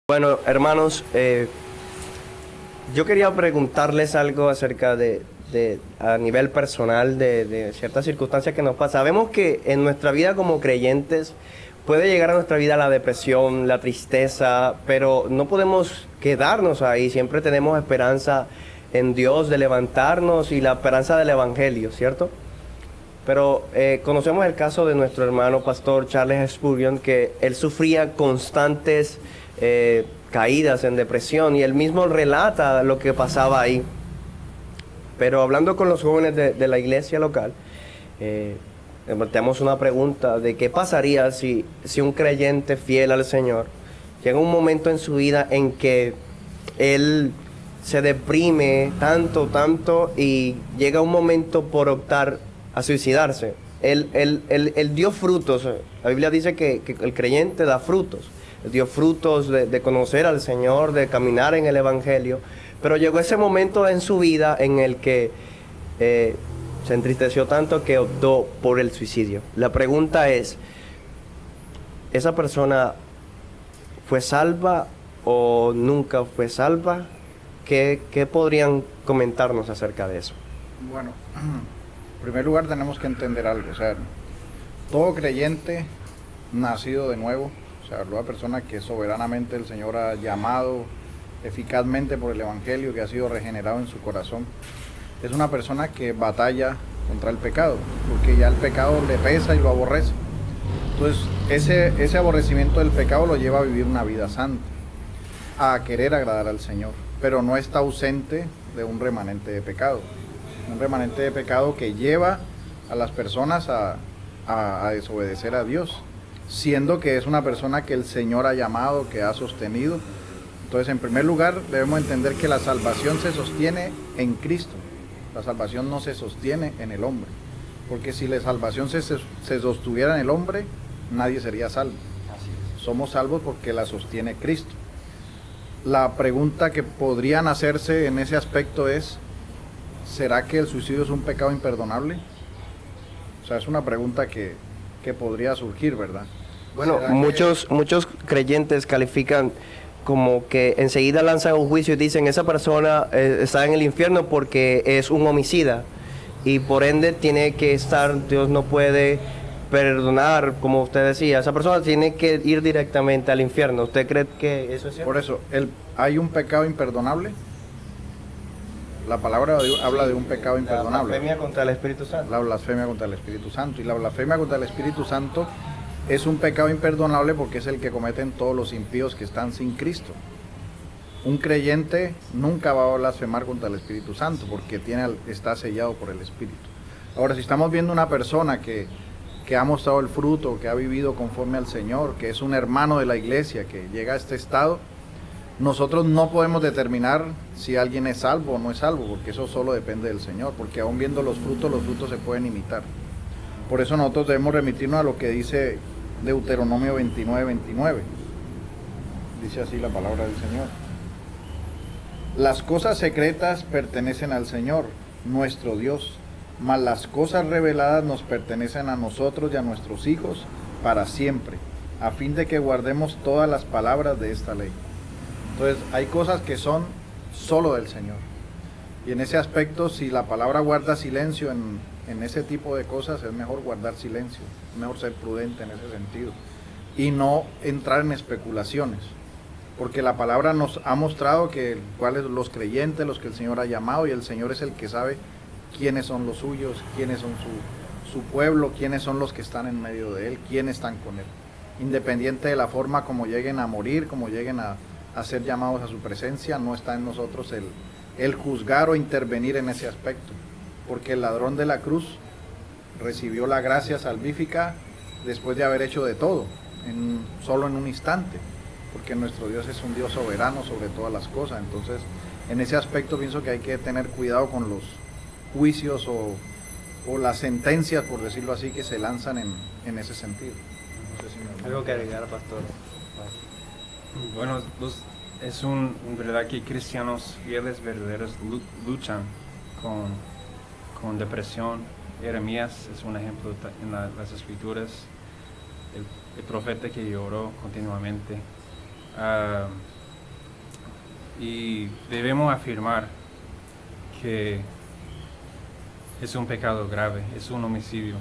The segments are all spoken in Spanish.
Bueno, hermanos, yo quería preguntarles algo acerca a nivel personal de ciertas circunstancias que nos pasan. Sabemos que en nuestra vida como creyentes puede llegar a nuestra vida la depresión, la tristeza, pero no podemos quedarnos ahí. Siempre tenemos esperanza en Dios de levantarnos y la esperanza del Evangelio, ¿cierto? Pero conocemos el caso de nuestro hermano pastor Charles Spurgeon, que él sufría constantes caídas en depresión y él mismo relata lo que pasaba ahí. Pero hablando con los jóvenes de la iglesia local, le planteamos una pregunta de qué pasaría si un creyente fiel al Señor llega un momento en su vida en que él se deprime tanto y llega un momento por optar a suicidarse. Él dio frutos. La Biblia dice que el creyente da frutos. Él dio frutos de conocer al Señor, de caminar en el Evangelio. Pero llegó ese momento en su vida en el que se entristeció tanto que optó por el suicidio. La pregunta es, ¿esa persona fue salva o nunca fue salva? ¿Qué podrían comentarnos acerca de eso? Bueno, en primer lugar tenemos que entender algo, o sea, todo creyente nacido de nuevo, o sea, toda persona que soberanamente el Señor ha llamado eficazmente por el Evangelio, que ha sido regenerado en su corazón, es una persona que batalla contra el pecado, porque ya el pecado le pesa y lo aborrece. Entonces, ese aborrecimiento del pecado lo lleva a vivir una vida santa, a querer agradar al Señor, pero no está ausente de un remanente de pecado. Un remanente de pecado que lleva a las personas a desobedecer a Dios, siendo que es una persona que el Señor ha llamado, que ha sostenido. Entonces, en primer lugar, debemos entender que la salvación se sostiene en Cristo. La salvación no se sostiene en el hombre, porque si la salvación se sostuviera en el hombre, nadie sería salvo. Somos salvos porque la sostiene Cristo. La pregunta que podrían hacerse en ese aspecto es: ¿será que el suicidio es un pecado imperdonable? O sea, es una pregunta que podría surgir, ¿verdad? Bueno, muchos creyentes califican como que enseguida lanzan un juicio y dicen esa persona está en el infierno porque es un homicida y por ende tiene que estar, Dios no puede perdonar, como usted decía, esa persona tiene que ir directamente al infierno. ¿Usted cree que eso es cierto? Por eso, ¿hay un pecado imperdonable? La palabra de Dios habla de un pecado imperdonable. La blasfemia contra el Espíritu Santo. La blasfemia contra el Espíritu Santo. Y la blasfemia contra el Espíritu Santo es un pecado imperdonable porque es el que cometen todos los impíos que están sin Cristo. Un creyente nunca va a blasfemar contra el Espíritu Santo porque está sellado por el Espíritu. Ahora, si estamos viendo una persona que ha mostrado el fruto, que ha vivido conforme al Señor, que es un hermano de la iglesia, que llega a este estado, nosotros no podemos determinar si alguien es salvo o no es salvo, porque eso solo depende del Señor, porque aún viendo los frutos se pueden imitar. Por eso nosotros debemos remitirnos a lo que dice Deuteronomio 29:29. Dice así la palabra del Señor: las cosas secretas pertenecen al Señor, nuestro Dios, mas las cosas reveladas nos pertenecen a nosotros y a nuestros hijos para siempre, a fin de que guardemos todas las palabras de esta ley. Entonces, hay cosas que son solo del Señor. Y en ese aspecto, si la palabra guarda silencio en ese tipo de cosas, es mejor guardar silencio, es mejor ser prudente en ese sentido y no entrar en especulaciones, porque la palabra nos ha mostrado cuáles son los creyentes, los que el Señor ha llamado, y el Señor es el que sabe quiénes son los suyos, quiénes son su pueblo, quiénes son los que están en medio de Él, quiénes están con Él, independiente de la forma como lleguen a morir, como lleguen a ser llamados a su presencia. No está en nosotros el juzgar o intervenir en ese aspecto, porque el ladrón de la cruz recibió la gracia salvífica después de haber hecho de todo, solo en un instante, porque nuestro Dios es un Dios soberano sobre todas las cosas. Entonces, en ese aspecto pienso que hay que tener cuidado con los juicios o las sentencias, por decirlo así, que se lanzan en ese sentido. No sé si Algo que agregar, pastor. Bueno, verdad que cristianos fieles verdaderos luchan con depresión. Jeremías es un ejemplo en las escrituras, el profeta que lloró continuamente. Y debemos afirmar que es un pecado grave, es un homicidio,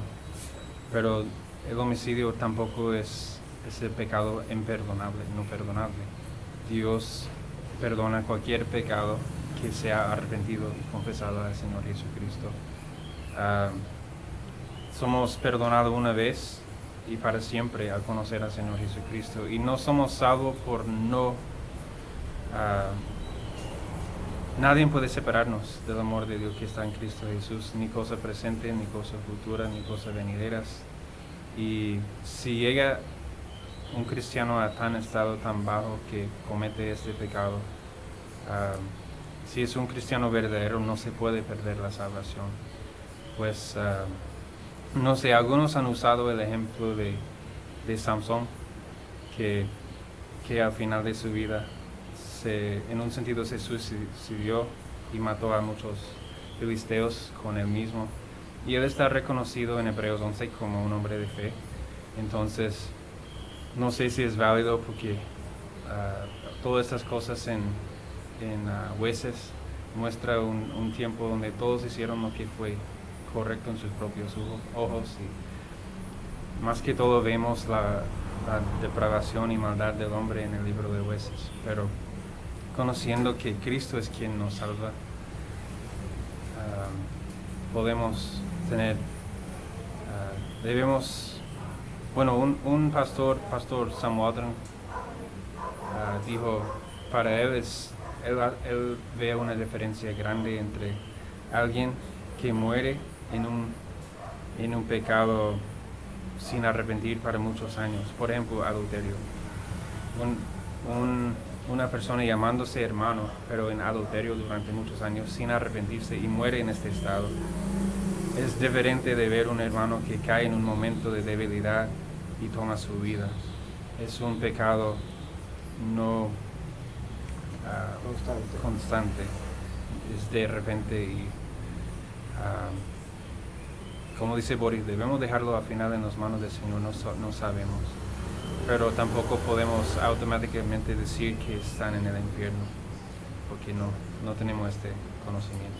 pero el homicidio tampoco es el pecado imperdonable, no perdonable. Dios perdona cualquier pecado que sea arrepentido y confesado al Señor Jesucristo. Somos perdonados una vez y para siempre al conocer al Señor Jesucristo, y no somos salvos por no... nadie puede separarnos del amor de Dios que está en Cristo Jesús, ni cosa presente, ni cosa futura, ni cosas venideras. Y si llega un cristiano a tan estado tan bajo que comete este pecado, si es un cristiano verdadero, no se puede perder la salvación. Pues, no sé, algunos han usado el ejemplo de Samson, que al final de su vida, en un sentido se suicidó y mató a muchos filisteos con él mismo. Y él está reconocido en Hebreos 11 como un hombre de fe. Entonces, no sé si es válido porque todas estas cosas en Jueces muestra un tiempo donde todos hicieron lo que fue correcto en sus propios ojos. Y más que todo vemos la depravación y maldad del hombre en el libro de Jueces. Pero conociendo que Cristo es quien nos salva, podemos tener, debemos, bueno, un pastor Sam Waldron, dijo, para él él ve una diferencia grande entre alguien que muere en un pecado sin arrepentir para muchos años, por ejemplo, adulterio. Una persona llamándose hermano, pero en adulterio durante muchos años sin arrepentirse y muere en este estado. Es diferente de ver un hermano que cae en un momento de debilidad y toma su vida. Es un pecado no constante. Es de repente y como dice Boris, debemos dejarlo al final en las manos del Señor, no sabemos. Pero tampoco podemos automáticamente decir que están en el infierno, porque no tenemos este conocimiento.